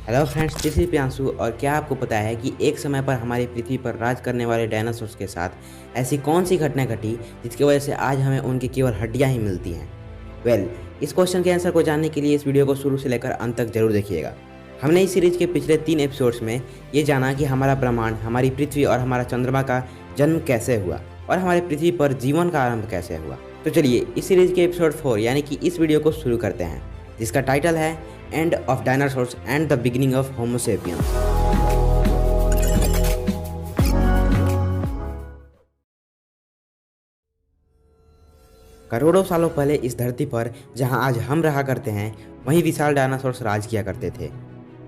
Hello friends, this is Priyanshu. और क्या आपको पता है कि एक समय पर हमारी पृथ्वी पर राज करने वाले डायनासोर्स के साथ ऐसी कौन सी घटना घटी जिसकी वजह से आज हमें उनकी केवल हड्डियां ही मिलती हैं? इस क्वेश्चन के आंसर को जानने के लिए इस वीडियो को शुरू से लेकर अंत तक जरूर देखिएगा। हमने इस सीरीज के पिछले 3 एपिसोड्स में ये जाना कि हमारा ब्रह्मांड, हमारी पृथ्वी और हमारा चंद्रमा का जन्म कैसे हुआ और हमारी पृथ्वी पर जीवन का आरंभ कैसे हुआ। तो चलिए इस सीरीज के एपिसोड 4 यानी कि इस वीडियो को शुरू करते हैं, जिसका टाइटल है end of dinosaurs and the beginning of homo sapiens. करोड़ों सालों पहले इस धरती पर जहां आज हम रहा करते हैं, वहीं विशाल डायनासोर्स राज किया करते थे।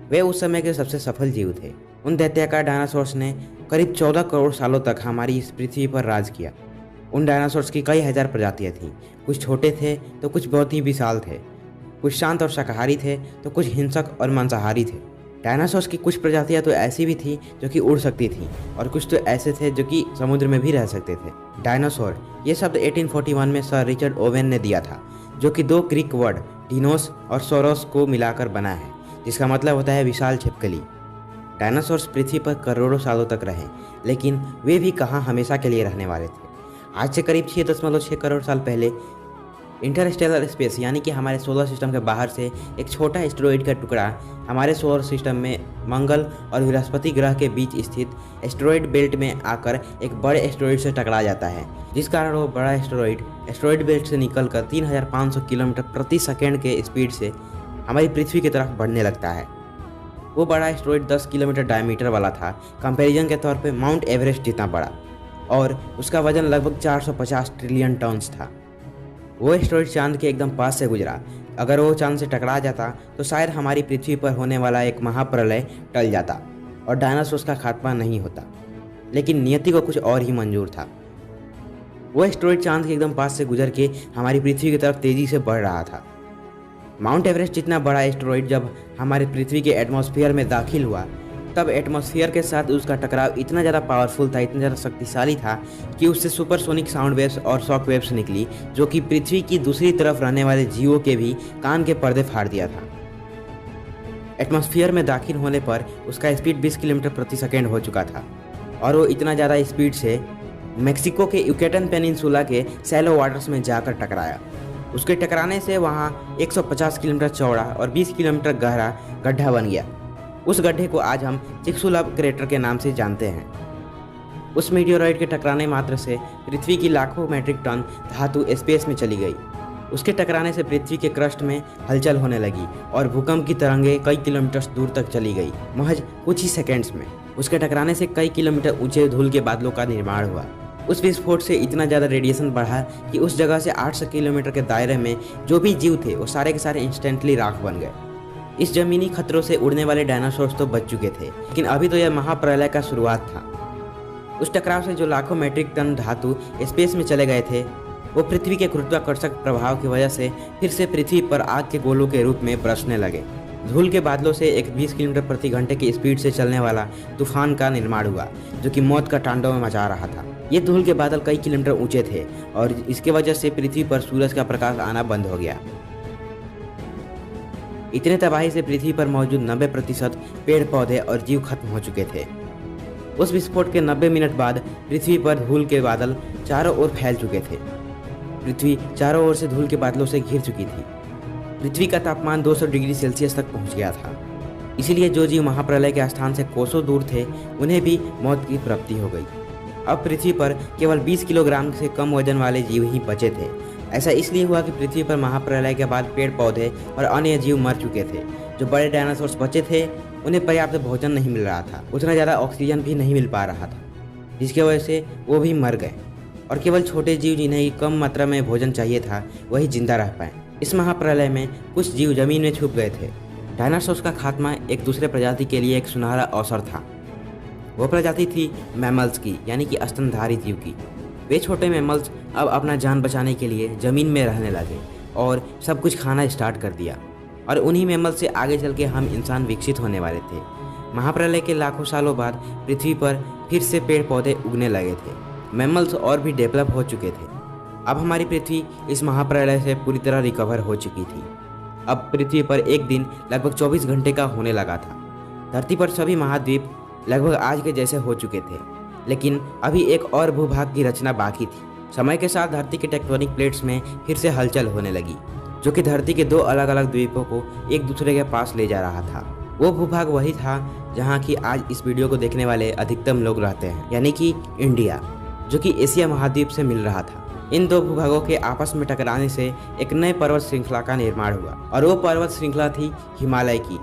वे उस समय के सबसे सफल जीव थे। उन दैत्याकार डायनासोर्स ने करीब 14 करोड़ सालों तक हमारी इस पृथ्वी पर राज किया। उन डायनासोर्स की कई हजार प्रजातियां थीं। कुछ छोटे थे तो कुछ बहुत ही विशाल थे, कुछ शांत और शाकाहारी थे तो कुछ हिंसक और मांसाहारी थे। डायनासोर्स की कुछ प्रजातियां तो ऐसी भी थी जो कि उड़ सकती थीं और कुछ तो ऐसे थे जो कि समुद्र में भी रह सकते थे। डायनासोर ये शब्द 1841 में सर रिचर्ड ओवेन ने दिया था, जो कि 2 ग्रीक वर्ड डिनोस और सोरोस को मिलाकर बना है, जिसका मतलब होता है विशाल छिपकली। डायनासोर्स पृथ्वी पर करोड़ों सालों तक रहे, लेकिन वे भी कहाँ हमेशा के लिए रहने वाले थे। आज से करीब 6.6 करोड़ साल पहले इंटरस्टेलर स्पेस यानी कि हमारे सोलर सिस्टम के बाहर से एक छोटा एस्टेरॉइड का टुकड़ा हमारे सोलर सिस्टम में मंगल और बृहस्पति ग्रह के बीच स्थित एस्टेरॉइड बेल्ट में आकर एक बड़े एस्टेरॉइड से टकरा जाता है, जिस कारण वो बड़ा एस्टेरॉइड बेल्ट से निकलकर 3500 किलोमीटर प्रति सेकेंड के स्पीड से हमारी पृथ्वी की तरफ बढ़ने लगता है। वो बड़ा एस्टेरॉइड 10 किलोमीटर डायमीटर वाला था, कंपैरिजन के तौर पे माउंट एवरेस्ट जितना बड़ा, और उसका वजन लगभग 450 ट्रिलियन टन्स था। वो एस्टेरॉइड चांद के एकदम पास से गुजरा। अगर वो चांद से टकरा जाता तो शायद हमारी पृथ्वी पर होने वाला एक महाप्रलय टल जाता और डायनासोर्स का खात्मा नहीं होता। लेकिन नियति को कुछ और ही मंजूर था। वो एस्टेरॉइड चांद के एकदम पास से गुजर के हमारी पृथ्वी की तरफ तेजी से बढ़ रहा था। माउंट एवरेस्ट जितना बड़ा एस्टेरॉइड जब हमारे पृथ्वी के एटमॉस्फेयर में दाखिल हुआ, तब एटमॉस्फेयर के साथ उसका टकराव इतना ज़्यादा पावरफुल था, इतना ज़्यादा शक्तिशाली था कि उससे सुपरसोनिक साउंड वेव्स और शॉक वेव्स निकली, जो कि पृथ्वी की दूसरी तरफ रहने वाले जीवों के भी कान के पर्दे फाड़ दिया था। एटमॉस्फेयर में दाखिल होने पर उसका स्पीड 20 किलोमीटर प्रति सेकेंड हो चुका था, और वो इतना ज़्यादा स्पीड से मैक्सिको के युकेटन पेनिनसुला के सैलो वाटर्स में जाकर टकराया। उसके टकराने से वहाँ 150 किलोमीटर चौड़ा और 20 किलोमीटर गहरा गड्ढा बन गया। उस गड्ढे को आज हम चिक्सुलाब क्रेटर के नाम से जानते हैं। उस मीटियोराइड के टकराने मात्र से पृथ्वी की लाखों मैट्रिक टन धातु स्पेस में चली गई। उसके टकराने से पृथ्वी के क्रस्ट में हलचल होने लगी और भूकंप की तरंगें कई किलोमीटर दूर तक चली गई, महज कुछ ही सेकेंड्स में। उसके टकराने से कई किलोमीटर ऊंचे धूल के बादलों का निर्माण हुआ। उस विस्फोट से इतना ज़्यादा रेडिएशन बढ़ा कि उस जगह से 800 किलोमीटर के दायरे में जो भी जीव थे वो सारे के सारे इंस्टेंटली राख बन गए। इस जमीनी खतरों से उड़ने वाले डायनासोर्स तो बच चुके थे, लेकिन अभी तो यह महाप्रलय का शुरुआत था। उस टकराव से जो लाखों मैट्रिक टन धातु स्पेस में चले गए थे, वो पृथ्वी के गुरुत्वाकर्षक प्रभाव की वजह से फिर से पृथ्वी पर आग के गोलों के रूप में बरसने लगे। धूल के बादलों से एक 20 किलोमीटर प्रति घंटे की स्पीड से चलने वाला तूफान का निर्माण हुआ, जो कि मौत का तांडव मचा रहा था। ये धूल के बादल कई किलोमीटर ऊंचे थे और इसके वजह से पृथ्वी पर सूरज का प्रकाश आना बंद हो गया। इतने तबाही से पृथ्वी पर मौजूद 90% पेड़ पौधे और जीव खत्म हो चुके थे। उस विस्फोट के 90 मिनट बाद पृथ्वी पर धूल के बादल चारों ओर फैल चुके थे। पृथ्वी चारों ओर से धूल के बादलों से घिर चुकी थी। पृथ्वी का तापमान 200 डिग्री सेल्सियस तक पहुंच गया था। इसीलिए जो जीव महाप्रलय के स्थान से कोसों दूर थे, उन्हें भी मौत की प्राप्ति हो गई। अब पृथ्वी पर केवल 20 किलोग्राम से कम वजन वाले जीव ही बचे थे। ऐसा इसलिए हुआ कि पृथ्वी पर महाप्रलय के बाद पेड़ पौधे और अन्य जीव मर चुके थे। जो बड़े डायनासोर्स बचे थे, उन्हें पर्याप्त भोजन नहीं मिल रहा था, उतना ज़्यादा ऑक्सीजन भी नहीं मिल पा रहा था, जिसकी वजह से वो भी मर गए, और केवल छोटे जीव जिन्हें कम मात्रा में भोजन चाहिए था, वही जिंदा रह पाए। इस महाप्रलय में कुछ जीव जमीन में छुप गए थे। डायनासोर्स का खात्मा एक दूसरे प्रजाति के लिए एक सुनहरा अवसर था। वो प्रजाति थी मैमल्स की, यानी कि स्तनधारी जीव की। वे छोटे मैमल्स अब अपना जान बचाने के लिए ज़मीन में रहने लगे और सब कुछ खाना स्टार्ट कर दिया, और उन्हीं मैमल्स से आगे चल के हम इंसान विकसित होने वाले थे। महाप्रलय के लाखों सालों बाद पृथ्वी पर फिर से पेड़ पौधे उगने लगे थे। मैमल्स और भी डेवलप हो चुके थे। अब हमारी पृथ्वी इस महाप्रलय से पूरी तरह रिकवर हो चुकी थी। अब पृथ्वी पर एक दिन लगभग 24 घंटे का होने लगा था। धरती पर सभी महाद्वीप लगभग आज के जैसे हो चुके थे, लेकिन अभी एक और भूभाग की रचना बाकी थी। समय के साथ धरती के टेक्टोनिक प्लेट्स में फिर से हलचल होने लगी, जो कि धरती के दो अलग अलग द्वीपों को एक दूसरे के पास ले जा रहा था। वो भूभाग वही था जहाँ की आज इस वीडियो को देखने वाले अधिकतम लोग रहते हैं, यानी कि इंडिया, जो कि एशिया महाद्वीप से मिल रहा था। इन दो भूभागों के आपस में टकराने से एक नए पर्वत श्रृंखला का निर्माण हुआ, और वो पर्वत श्रृंखला थी हिमालय की,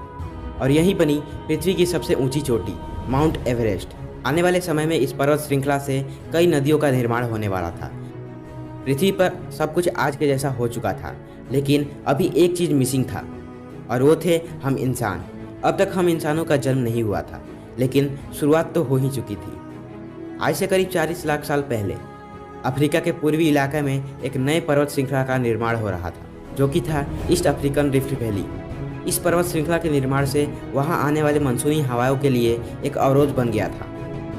और यही बनी पृथ्वी की सबसे ऊंची चोटी माउंट एवरेस्ट। आने वाले समय में इस पर्वत श्रृंखला से कई नदियों का निर्माण होने वाला था। पृथ्वी पर सब कुछ आज के जैसा हो चुका था, लेकिन अभी एक चीज़ मिसिंग था, और वो थे हम इंसान। अब तक हम इंसानों का जन्म नहीं हुआ था, लेकिन शुरुआत तो हो ही चुकी थी। आज से करीब 40 लाख साल पहले अफ्रीका के पूर्वी इलाके में एक नए पर्वत श्रृंखला का निर्माण हो रहा था, जो कि था ईस्ट अफ्रीकन रिफ्ट वैली। इस पर्वत श्रृंखला के निर्माण से वहां आने वाले मानसूनी हवाओं के लिए एक अवरोध बन गया था,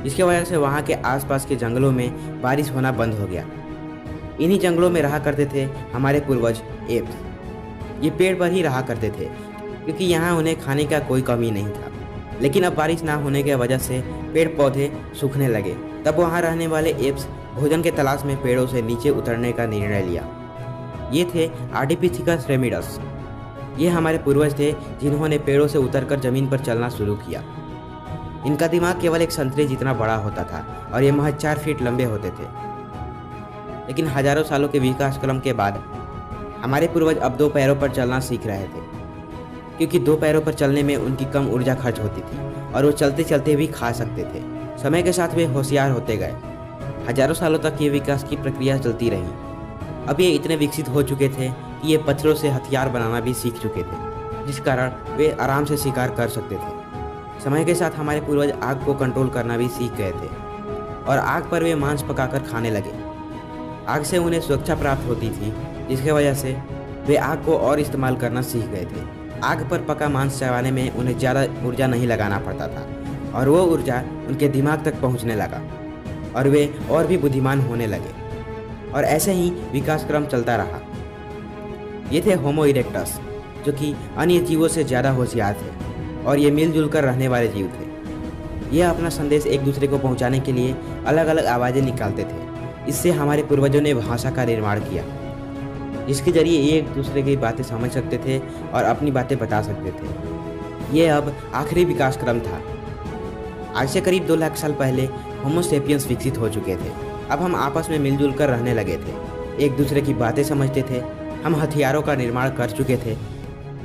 जिसकी वजह से वहां के आसपास के जंगलों में बारिश होना बंद हो गया। इन्हीं जंगलों में रहा करते थे हमारे पूर्वज एप्स। ये पेड़ पर ही रहा करते थे, क्योंकि यहाँ उन्हें खाने का कोई कमी नहीं था। लेकिन अब बारिश ना होने की वजह से पेड़ पौधे सूखने लगे। तब वहाँ रहने वाले एप्स भोजन के तलाश में पेड़ों से नीचे उतरने का निर्णय लिया। ये थे आर्डिपिथिकस रेमिडस। ये हमारे पूर्वज थे जिन्होंने पेड़ों से उतरकर जमीन पर चलना शुरू किया। इनका दिमाग केवल एक संतरे जितना बड़ा होता था, और ये महज 4 फीट लंबे होते थे। लेकिन हजारों सालों के विकास क्रम के बाद हमारे पूर्वज अब 2 पैरों पर चलना सीख रहे थे, क्योंकि 2 पैरों पर चलने में उनकी कम ऊर्जा खर्च होती थी, और वो चलते चलते भी खा सकते थे। समय के साथ वे होशियार होते गए। हजारों सालों तक ये विकास की प्रक्रिया चलती रही। अब ये इतने विकसित हो चुके थे कि ये पत्थरों से हथियार बनाना भी सीख चुके थे, जिस कारण वे आराम से शिकार कर सकते थे। समय के साथ हमारे पूर्वज आग को कंट्रोल करना भी सीख गए थे, और आग पर वे मांस पकाकर खाने लगे। आग से उन्हें सुरक्षा प्राप्त होती थी, जिसकी वजह से वे आग को और इस्तेमाल करना सीख गए थे। आग पर पका मांस चबाने में उन्हें ज़्यादा ऊर्जा नहीं लगाना पड़ता था, और वो ऊर्जा उनके दिमाग तक पहुंचने लगा, और वे और भी बुद्धिमान होने लगे। और ऐसे ही विकास क्रम चलता रहा। ये थे होमो इरेक्टस, जो कि अन्य जीवों से ज़्यादा होशियार थे, और ये मिलजुल कर रहने वाले जीव थे। ये अपना संदेश एक दूसरे को पहुंचाने के लिए अलग अलग आवाज़ें निकालते थे। इससे हमारे पूर्वजों ने भाषा का निर्माण किया, जिसके जरिए ये एक दूसरे की बातें समझ सकते थे और अपनी बातें बता सकते थे। ये अब आखिरी विकास क्रम था। आज से करीब 2 लाख साल पहले होमो सेपियंस विकसित हो चुके थे। अब हम आपस में मिलजुल कर रहने लगे थे, एक दूसरे की बातें समझते थे। हम हथियारों का निर्माण कर चुके थे,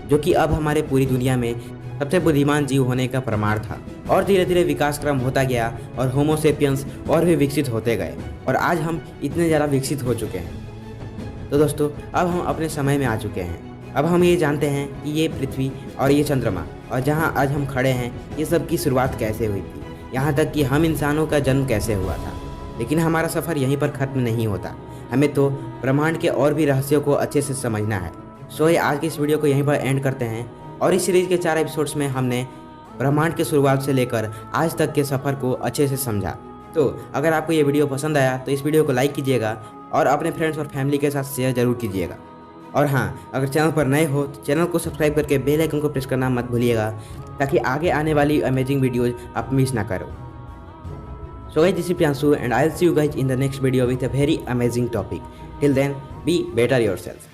जो कि अब हमारे पूरी दुनिया में सबसे बुद्धिमान जीव होने का प्रमाण था। और धीरे धीरे विकास क्रम होता गया, और होमो सेपियंस और भी विकसित होते गए, और आज हम इतने ज़्यादा विकसित हो चुके हैं। तो दोस्तों, अब हम अपने समय में आ चुके हैं। अब हम ये जानते हैं कि ये पृथ्वी और ये चंद्रमा और जहाँ आज हम खड़े हैं, ये सब की शुरुआत कैसे हुई थी, यहाँ तक कि हम इंसानों का जन्म कैसे हुआ था। लेकिन हमारा सफ़र यहीं पर ख़त्म नहीं होता। हमें तो ब्रह्मांड के और भी रहस्यों को अच्छे से समझना है। सो आज की इस वीडियो को यहीं पर एंड करते हैं, और इस सीरीज़ के 4 एपिसोड्स में हमने ब्रह्मांड की शुरुआत से लेकर आज तक के सफ़र को अच्छे से समझा। तो अगर आपको ये वीडियो पसंद आया तो इस वीडियो को लाइक कीजिएगा, और अपने फ्रेंड्स और फैमिली के साथ शेयर जरूर कीजिएगा। और हाँ, अगर चैनल पर नए हो तो चैनल को सब्सक्राइब करके बेल आइकन को प्रेस करना मत भूलिएगा, ताकि आगे आने वाली अमेजिंग वीडियोज़ आप मिस ना करो। So guys, this is Priyanshu, and I'll see you guys in the next video with a very amazing topic. Till then, be better yourself.